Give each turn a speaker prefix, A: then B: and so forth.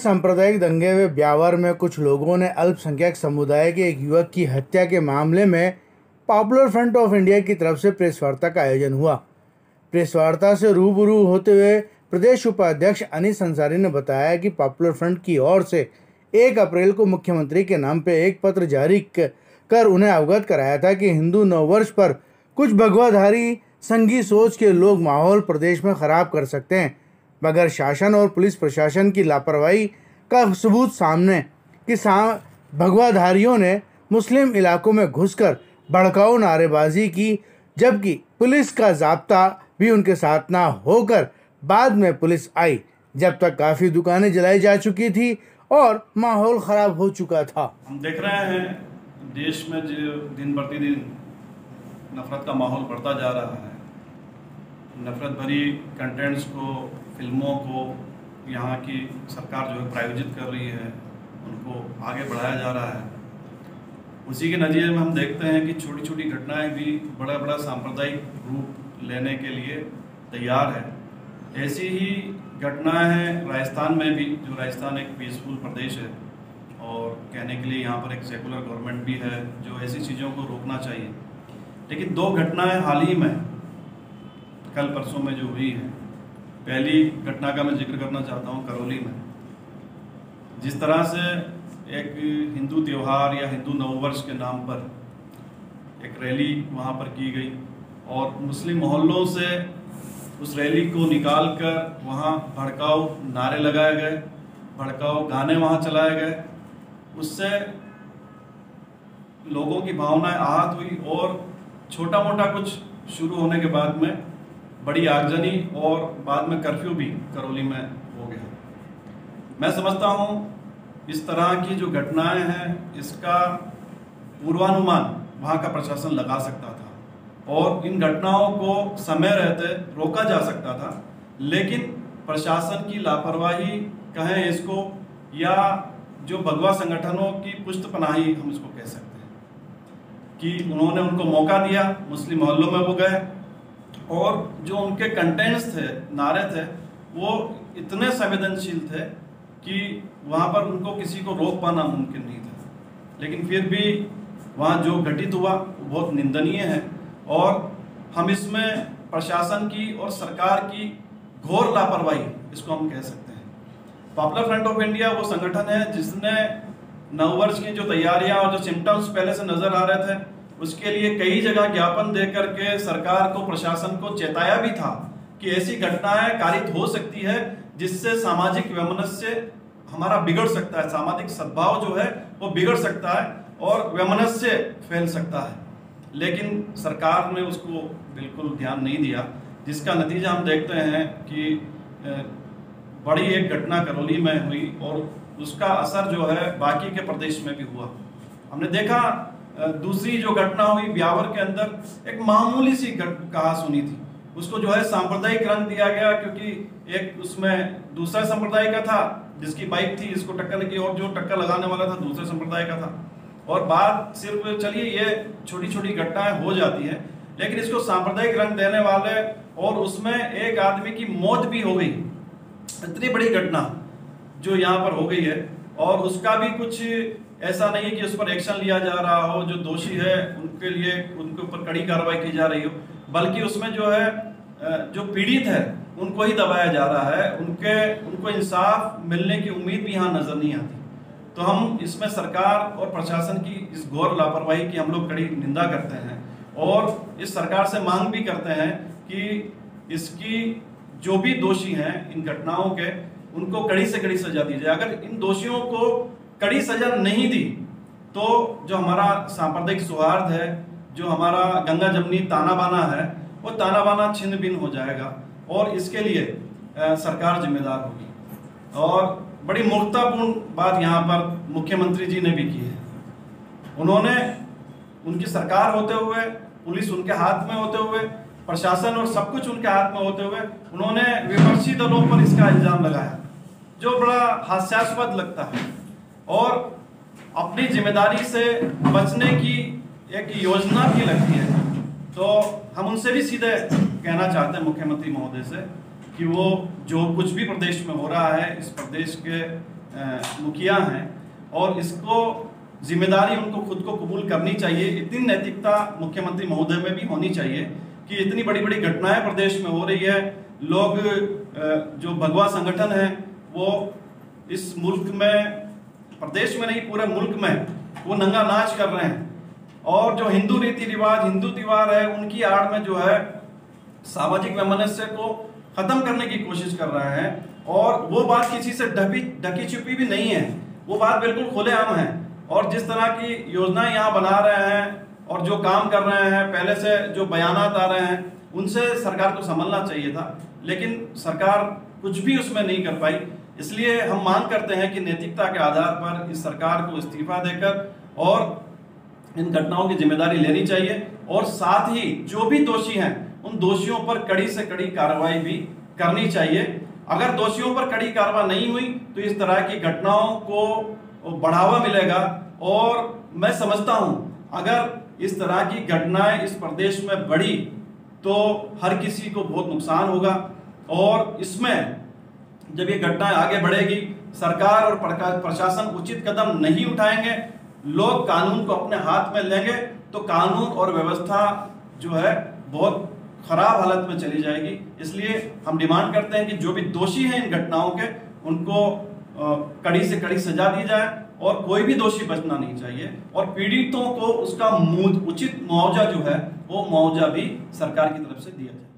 A: सांप्रदायिक दंगे में ब्यावर में कुछ लोगों ने अल्पसंख्यक समुदाय के एक युवक की हत्या के मामले में पॉपुलर फ्रंट ऑफ इंडिया की तरफ से प्रेस वार्ता का आयोजन हुआ। प्रेस वार्ता से रूबरू होते हुए प्रदेश उपाध्यक्ष अनीस अंसारी ने बताया कि पॉपुलर फ्रंट की ओर से 1 अप्रैल को मुख्यमंत्री के नाम पे एक पत्र जारी कर उन्हें अवगत कराया था कि हिंदू नववर्ष पर कुछ भगवाधारी संघी सोच के लोग माहौल प्रदेश में खराब कर सकते हैं, मगर शासन और पुलिस प्रशासन की लापरवाही का सबूत सामने कि भगवाधारियों ने मुस्लिम इलाकों में घुसकर भड़काऊ नारेबाजी की, जबकि पुलिस का जाब्ता भी उनके साथ ना होकर बाद में पुलिस आई, जब तक काफ़ी दुकानें जलाई जा चुकी थी और माहौल ख़राब हो चुका था।
B: हम देख रहे हैं देश में जो दिन प्रतिदिन नफरत का माहौल बढ़ता जा रहा है, नफरत भरी कंटेंट्स को, फिल्मों को यहाँ की सरकार जो है प्रायोजित कर रही है, उनको आगे बढ़ाया जा रहा है। उसी के नतीजे में हम देखते हैं कि छोटी छोटी घटनाएं भी बड़ा बड़ा सांप्रदायिक रूप लेने के लिए तैयार है। ऐसी ही घटनाएं हैं राजस्थान में भी, जो राजस्थान एक पीसफुल प्रदेश है और कहने के लिए यहाँ पर एक सेकुलर गवर्नमेंट भी है जो ऐसी चीज़ों को रोकना चाहिए। लेकिन 2 घटनाएं हाल ही में कल परसों में जो हुई है, पहली घटना का मैं जिक्र करना चाहता हूँ करौली में। जिस तरह से एक हिंदू त्यौहार या हिंदू नववर्ष के नाम पर एक रैली वहाँ पर की गई और मुस्लिम मोहल्लों से उस रैली को निकाल कर वहाँ भड़काऊ नारे लगाए गए, भड़काऊ गाने वहाँ चलाए गए। उससे लोगों की भावनाएं आहत हुई और छोटा मोटा कुछ शुरू होने के बाद में बड़ी आगजनी और बाद में कर्फ्यू भी करौली में हो गया। मैं समझता हूँ इस तरह की जो घटनाएं हैं, इसका पूर्वानुमान वहाँ का प्रशासन लगा सकता था और इन घटनाओं को समय रहते रोका जा सकता था, लेकिन प्रशासन की लापरवाही कहें इसको या जो भगवा संगठनों की पुष्टपनाही हम इसको कह सकते हैं कि उन्होंने उनको मौका दिया, मुस्लिम मोहल्लों में वो गए और जो उनके कंटेंट्स थे, नारे थे, वो इतने संवेदनशील थे कि वहाँ पर उनको किसी को रोक पाना मुमकिन नहीं था। लेकिन फिर भी वहाँ जो घटित हुआ वो बहुत निंदनीय है और हम इसमें प्रशासन की और सरकार की घोर लापरवाही इसको हम कह सकते हैं। पॉपुलर फ्रंट ऑफ इंडिया वो संगठन है जिसने नववर्ष की जो तैयारियां और जो सिम्टम्स पहले से नजर आ रहे थे, उसके लिए कई जगह ज्ञापन दे करके सरकार को, प्रशासन को चेताया भी था कि ऐसी घटनाएं कारित हो सकती है जिससे सामाजिक वैमनस्य हमारा बिगड़ सकता है, सामाजिक सद्भाव जो है वो बिगड़ सकता है और वैमनस्य फैल सकता है। लेकिन सरकार ने उसको बिल्कुल ध्यान नहीं दिया, जिसका नतीजा हम देखते हैं कि बड़ी एक घटना करौली में हुई और उसका असर जो है बाकी के प्रदेश में भी हुआ। हमने देखा दूसरी जो घटना हुई ब्यावर के अंदर, एक मामूली सी कहा सुनी थी, उसको जो है सांप्रदायिक रंग दिया गया क्योंकि एक उसमें दूसरा संप्रदाय का था जिसकी बाइक थी, इसको टक्कर लगी और जो टक्कर लगाने वाला था दूसरे संप्रदाय का था। और बात सिर्फ चलिए ये छोटी छोटी घटनाएं हो जाती है, लेकिन इसको सांप्रदायिक रंग देने वाले और उसमें एक आदमी की मौत भी हो गई, इतनी बड़ी घटना जो यहाँ पर हो गई है और उसका भी कुछ ऐसा नहीं है कि उस पर एक्शन लिया जा रहा हो, जो दोषी है उनके लिए उनके ऊपर कड़ी कार्रवाई की जा रही हो, बल्कि उसमें जो है जो पीड़ित है उनको ही दबाया जा रहा है, उनको इंसाफ मिलने की उम्मीद भी यहाँ नजर नहीं आती। तो हम इसमें सरकार और प्रशासन की इस घोर लापरवाही की हम लोग कड़ी निंदा करते हैं और इस सरकार से मांग भी करते हैं कि इसकी जो भी दोषी हैं इन घटनाओं के, उनको कड़ी से कड़ी सजा दी जाए। अगर इन दोषियों को कड़ी सजा नहीं दी तो जो हमारा सांप्रदायिक सौहार्द है, जो हमारा गंगा जमनी ताना बाना है, वो ताना बाना छिन्न भिन्न हो जाएगा और इसके लिए सरकार जिम्मेदार होगी। और बड़ी मूर्खतापूर्ण बात यहाँ पर मुख्यमंत्री जी ने भी की है। उन्होंने, उनकी सरकार होते हुए, पुलिस उनके हाथ में होते हुए, प्रशासन और सब कुछ उनके हाथ में होते हुए, उन्होंने विपक्षी दलों पर इसका इल्जाम लगाया, जो बड़ा हास्यास्पद लगता है और अपनी जिम्मेदारी से बचने की एक योजना भी लगती है। तो हम उनसे भी सीधे कहना चाहते हैं मुख्यमंत्री महोदय से कि वो जो कुछ भी प्रदेश में हो रहा है, इस प्रदेश के मुखिया हैं और इसको जिम्मेदारी उनको खुद को कबूल करनी चाहिए। इतनी नैतिकता मुख्यमंत्री महोदय में भी होनी चाहिए कि इतनी बड़ी बड़ी घटनाएं प्रदेश में हो रही है, लोग जो भगवा संगठन है वो इस मुल्क में, प्रदेश में नहीं पूरे मुल्क में वो नंगा नाच कर रहे हैं और जो हिंदू रीति रिवाज, हिंदू त्योहार है, उनकी आड़ में जो है सामाजिक वैमनस्य को खत्म करने की कोशिश कर रहे हैं। और वो बात किसी से ढकी छुपी भी नहीं है, वो बात बिल्कुल खुलेआम है। और जिस तरह की योजनाएं यहाँ बना रहे हैं और जो काम कर रहे हैं, पहले से जो बयानात आ रहे हैं, उनसे सरकार को संभलना चाहिए था, लेकिन सरकार कुछ भी उसमें नहीं कर पाई। इसलिए हम मांग करते हैं कि नैतिकता के आधार पर इस सरकार को इस्तीफा देकर और इन घटनाओं की जिम्मेदारी लेनी चाहिए और साथ ही जो भी दोषी हैं उन दोषियों पर कड़ी से कड़ी कार्रवाई भी करनी चाहिए। अगर दोषियों पर कड़ी कार्रवाई नहीं हुई तो इस तरह की घटनाओं को बढ़ावा मिलेगा और मैं समझता हूं अगर इस तरह की घटनाएं इस प्रदेश में बढ़ी तो हर किसी को बहुत नुकसान होगा। और इसमें जब ये घटनाएं आगे बढ़ेगी, सरकार और प्रशासन उचित कदम नहीं उठाएंगे, लोग कानून को अपने हाथ में लेंगे तो कानून और व्यवस्था जो है बहुत खराब हालत में चली जाएगी। इसलिए हम डिमांड करते हैं कि जो भी दोषी हैं इन घटनाओं के, उनको कड़ी से कड़ी सजा दी जाए और कोई भी दोषी बचना नहीं चाहिए और पीड़ितों को उसका उचित मुआवजा जो है वो मुआवजा भी सरकार की तरफ से दिया जाए।